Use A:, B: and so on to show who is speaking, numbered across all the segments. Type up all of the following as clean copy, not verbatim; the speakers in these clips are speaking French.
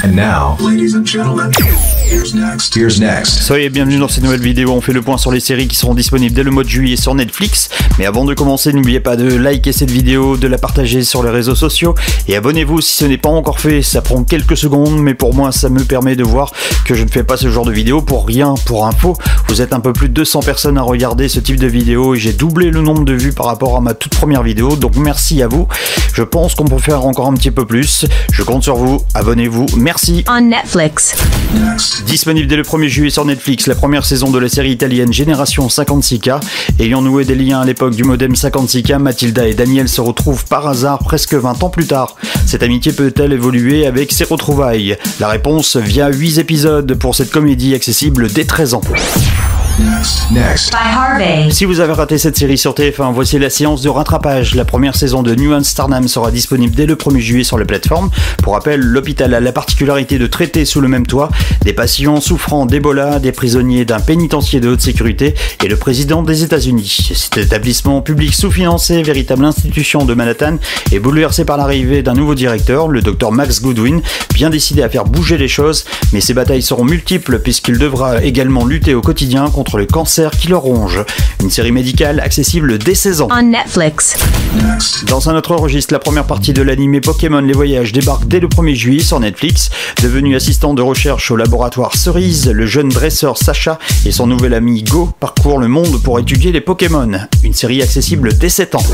A: And now, ladies and gentlemen, here's next.
B: Soyez bienvenus dans cette nouvelle vidéo. On fait le point sur les séries qui seront disponibles dès le mois de juillet sur Netflix. Mais avant de commencer, n'oubliez pas de liker cette vidéo, de la partager sur les réseaux sociaux et abonnez-vous si ce n'est pas encore fait. Ça prend quelques secondes, mais pour moi, ça me permet de voir que je ne fais pas ce genre de vidéo pour rien. Pour info, vous êtes un peu plus de 200 personnes à regarder ce type de vidéo et j'ai doublé le nombre de vues par rapport à ma toute première vidéo. Donc merci à vous. Je pense qu'on peut faire encore un petit peu plus. Je compte sur vous. Abonnez-vous. Merci.
C: On Netflix.
B: Disponible dès le 1er juillet sur Netflix, la première saison de la série italienne Génération 56K. Ayant noué des liens à l'époque du modem 56K, Mathilda et Daniel se retrouvent par hasard presque 20 ans plus tard. Cette amitié peut-elle évoluer avec ses retrouvailles? La réponse via 8 épisodes pour cette comédie accessible dès 13 ans.
A: Next.
C: By Harvey.
B: Si vous avez raté cette série sur TF1, voici la séance de rattrapage. La première saison de New Amsterdam sera disponible dès le 1er juillet sur la plateforme. Pour rappel, l'hôpital a la particularité de traiter sous le même toit des patients souffrant d'Ebola, des prisonniers d'un pénitencier de haute sécurité et le président des États-Unis. Cet établissement public sous-financé, véritable institution de Manhattan, est bouleversé par l'arrivée d'un nouveau directeur, le Dr Max Goodwin, bien décidé à faire bouger les choses, mais ses batailles seront multiples puisqu'il devra également lutter au quotidien contre le cancer qui le ronge. Une série médicale accessible dès 16 ans.
C: On Netflix.
B: Dans un autre registre, la première partie de l'animé Pokémon Les Voyages débarque dès le 1er juillet sur Netflix. Devenu assistant de recherche au laboratoire Cerise, le jeune dresseur Sacha et son nouvel ami Go parcourent le monde pour étudier les Pokémon. Une série accessible dès 7 ans.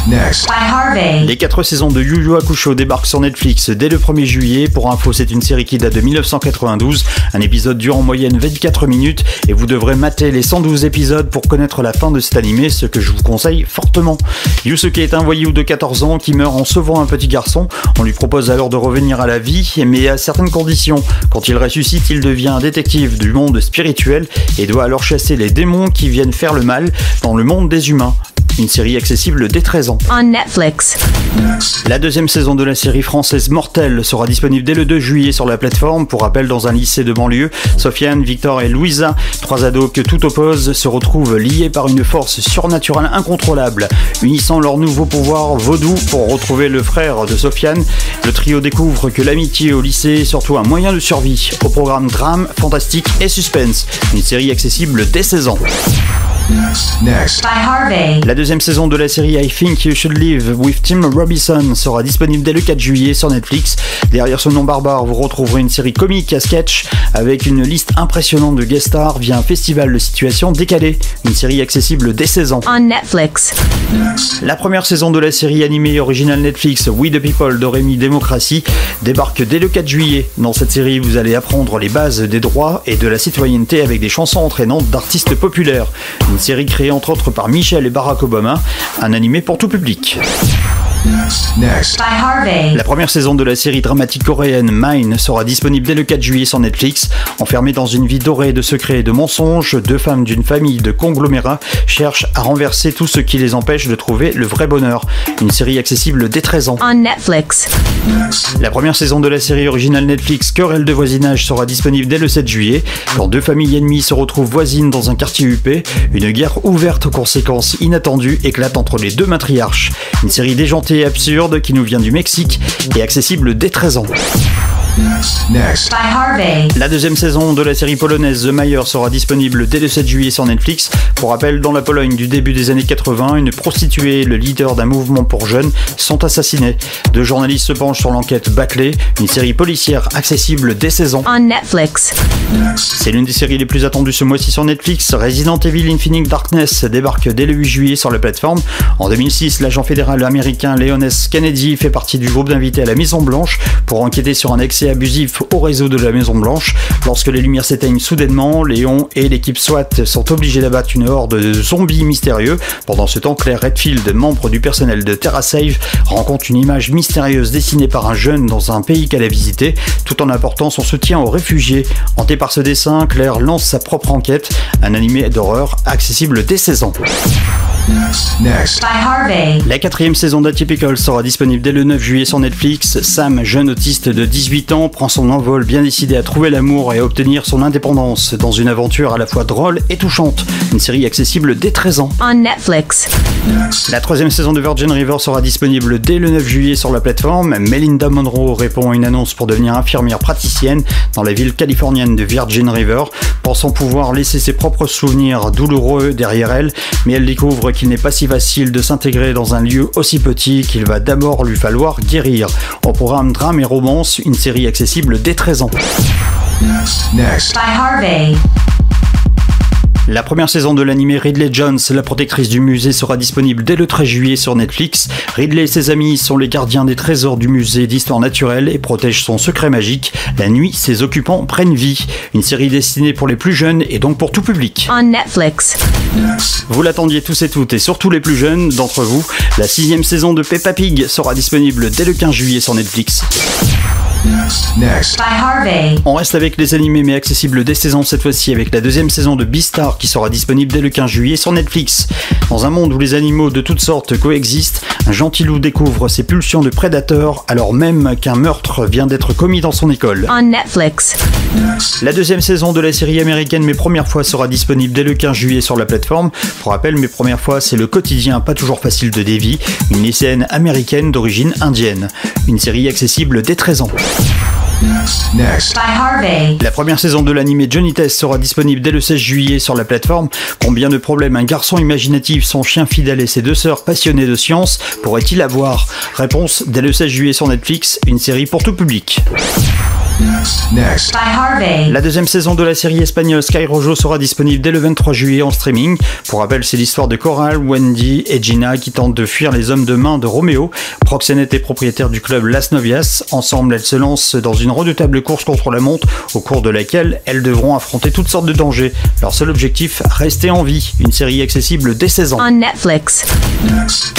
A: Next.
C: By Harvey.
B: Les 4 saisons de Yu Yu Hakusho débarquent sur Netflix dès le 1er juillet. Pour info, c'est une série qui date de 1992. Un épisode dure en moyenne 24 minutes et vous devrez mater les 112 épisodes pour connaître la fin de cet animé, ce que je vous conseille fortement. Yusuke est un voyou de 14 ans qui meurt en sauvant un petit garçon. On lui propose alors de revenir à la vie, mais à certaines conditions. Quand il ressuscite, il devient un détective du monde spirituel et doit alors chasser les démons qui viennent faire le mal dans le monde des humains. Une série accessible dès 13 ans.
C: On Netflix.
B: La deuxième saison de la série française Mortel sera disponible dès le 2 juillet sur la plateforme. Pour rappel, dans un lycée de banlieue, Sofiane, Victor et Louisa, 3 ados que tout oppose, se retrouvent liés par une force surnaturelle incontrôlable. Unissant leur nouveau pouvoir vaudou pour retrouver le frère de Sofiane, le trio découvre que l'amitié au lycée est surtout un moyen de survie. Au programme drame, fantastique et suspense. Une série accessible dès 16 ans.
A: Next.
C: By Harvey.
B: La deuxième saison de la série I Think You Should Live with Tim Robinson sera disponible dès le 4 juillet sur Netflix. Derrière ce nom barbare, vous retrouverez une série comique à sketch avec une liste impressionnante de guest stars via un festival de situations décalées. Une série accessible dès 16 ans.
C: On Netflix.
B: La première saison de la série animée originale Netflix We the People d'Oremi Démocratie débarque dès le 4 juillet. Dans cette série, vous allez apprendre les bases des droits et de la citoyenneté avec des chansons entraînantes d'artistes populaires. Une série créée entre autres par Michelle et Barack Obama, un animé pour tout public.
A: Next.
C: By Harvey.
B: La première saison de la série dramatique coréenne Mine sera disponible dès le 4 juillet sur Netflix. Enfermées dans une vie dorée de secrets et de mensonges, 2 femmes d'une famille de conglomérats cherchent à renverser tout ce qui les empêche de trouver le vrai bonheur. Une série accessible dès 13 ans.
C: On Netflix.
B: La première saison de la série originale Netflix Querelle de voisinage sera disponible dès le 7 juillet. Quand 2 familles ennemies se retrouvent voisines dans un quartier huppé, une guerre ouverte aux conséquences inattendues éclate entre les 2 matriarches. Une série déjantée et absurde qui nous vient du Mexique et accessible dès 13 ans.
A: Next.
C: By Harvey.
B: La deuxième saison de la série polonaise The Mayor sera disponible dès le 7 juillet sur Netflix. Pour rappel, dans la Pologne du début des années 80, une prostituée et le leader d'un mouvement pour jeunes sont assassinés. 2 journalistes se penchent sur l'enquête bâclée, une série policière accessible dès 16 ans.
C: On Netflix.
B: C'est l'une des séries les plus attendues ce mois-ci sur Netflix. Resident Evil Infinite Darkness débarque dès le 8 juillet sur la plateforme. En 2006, l'agent fédéral américain Leon S. Kennedy fait partie du groupe d'invités à la Maison Blanche pour enquêter sur un accès abusif au réseau de la Maison Blanche. Lorsque les lumières s'éteignent soudainement, Léon et l'équipe SWAT sont obligés d'abattre une horde de zombies mystérieux. Pendant ce temps, Claire Redfield, membre du personnel de TerraSave, rencontre une image mystérieuse dessinée par un jeune dans un pays qu'elle a visité, tout en apportant son soutien aux réfugiés. Hantée par ce dessin, Claire lance sa propre enquête, un animé d'horreur accessible dès 16 ans.
A: Next.
C: By Harvey.
B: La 4e saison d'Atypical sera disponible dès le 9 juillet sur Netflix. Sam, jeune autiste de 18 ans, ans, prend son envol bien décidé à trouver l'amour et à obtenir son indépendance dans une aventure à la fois drôle et touchante. Une série accessible dès 13 ans.
C: On Netflix.
B: La troisième saison de Virgin River sera disponible dès le 9 juillet sur la plateforme. Melinda Monroe répond à une annonce pour devenir infirmière praticienne dans la ville californienne de Virgin River, pensant pouvoir laisser ses propres souvenirs douloureux derrière elle, mais elle découvre qu'il n'est pas si facile de s'intégrer dans un lieu aussi petit qu'il va d'abord lui falloir guérir. Au programme drame et romance, une série accessible dès 13 ans.
A: Next.
C: By Harvey.
B: La première saison de l'animé Ridley Jones, la protectrice du musée, sera disponible dès le 13 juillet sur Netflix. Ridley et ses amis sont les gardiens des trésors du musée d'histoire naturelle et protègent son secret magique. La nuit, ses occupants prennent vie. Une série destinée pour les plus jeunes et donc pour tout public.
C: On Netflix.
B: Vous l'attendiez tous et toutes, et surtout les plus jeunes d'entre vous. La 6e saison de Peppa Pig sera disponible dès le 15 juillet sur Netflix.
A: Next.
C: By Harvey.
B: On reste avec les animés mais accessibles dès 16 ans cette fois-ci avec la 2e saison de Beastar qui sera disponible dès le 15 juillet sur Netflix. Dans un monde où les animaux de toutes sortes coexistent, un gentil loup découvre ses pulsions de prédateur alors même qu'un meurtre vient d'être commis dans son école.
C: On Netflix.
B: La 2e saison de la série américaine Mes Premières Fois sera disponible dès le 15 juillet sur la plateforme. Pour rappel, Mes Premières Fois, c'est le quotidien pas toujours facile de Devi, une lycéenne américaine d'origine indienne. Une série accessible dès 13 ans.
A: Next.
C: By Harvey.
B: La première saison de l'animé Johnny Test sera disponible dès le 16 juillet sur la plateforme. Combien de problèmes un garçon imaginatif, son chien fidèle et ses 2 sœurs passionnées de science pourrait-il avoir? Réponse dès le 16 juillet sur Netflix, une série pour tout public.
A: Next.
B: La
C: By Harvey.
B: 2e saison de la série espagnole Sky Rojo sera disponible dès le 23 juillet en streaming. Pour rappel, c'est l'histoire de Coral, Wendy et Gina qui tentent de fuir les hommes de main de Roméo, proxénète et propriétaire du club Las Novias. Ensemble, elles se lancent dans une redoutable course contre la montre au cours de laquelle elles devront affronter toutes sortes de dangers. Leur seul objectif, rester en vie. Une série accessible dès 16 ans.
C: On Netflix.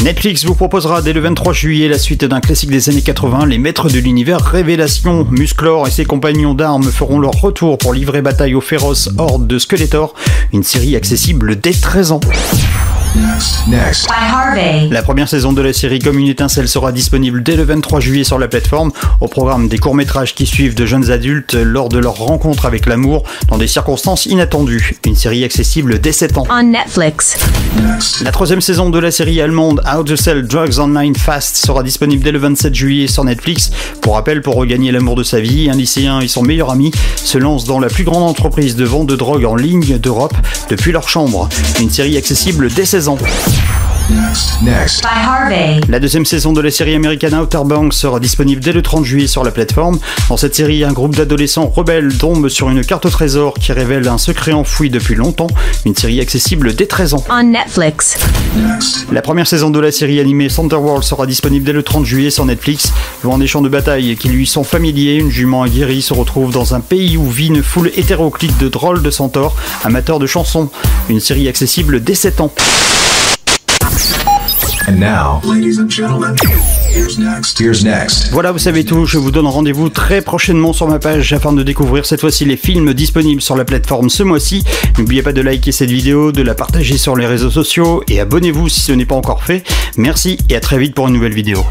B: Netflix vous proposera dès le 23 juillet la suite d'un classique des années 80, Les Maîtres de l'Univers Révélation. Musclor et ses compagnons d'armes feront leur retour pour livrer bataille aux féroces hordes de Skeletor. Une série accessible dès 13 ans.
A: Next.
C: By Harvey.
B: La première saison de la série Comme une étincelle sera disponible dès le 23 juillet sur la plateforme. Au programme des courts-métrages qui suivent de jeunes adultes lors de leur rencontre avec l'amour dans des circonstances inattendues. Une série accessible dès 7 ans.
C: On Netflix.
B: La 3e saison de la série allemande How to Sell Drugs Online Fast sera disponible dès le 27 juillet sur Netflix. Pour rappel, pour regagner l'amour de sa vie, un lycéen et son meilleur ami se lancent dans la plus grande entreprise de vente de drogue en ligne d'Europe depuis leur chambre. Une série accessible dès 16 ans.
A: Next.
C: By Harvey.
B: La 2e saison de la série américaine Outer Banks sera disponible dès le 30 juillet sur la plateforme. Dans cette série, un groupe d'adolescents rebelles tombe sur une carte au trésor qui révèle un secret enfoui depuis longtemps. Une série accessible dès 13 ans.
C: On Netflix.
B: La première saison de la série animée Thunderworld sera disponible dès le 30 juillet sur Netflix. Loin des champs de bataille qui lui sont familiers, une jument aguerrie se retrouve dans un pays où vit une foule hétéroclite de drôles de centaures, amateurs de chansons. Une série accessible dès 7 ans.
A: And now, ladies and gentlemen, here's next. Here's next.
B: Voilà, vous savez tout, je vous donne rendez-vous très prochainement sur ma page afin de découvrir cette fois-ci les films disponibles sur la plateforme ce mois-ci. N'oubliez pas de liker cette vidéo, de la partager sur les réseaux sociaux et abonnez-vous si ce n'est pas encore fait. Merci et à très vite pour une nouvelle vidéo.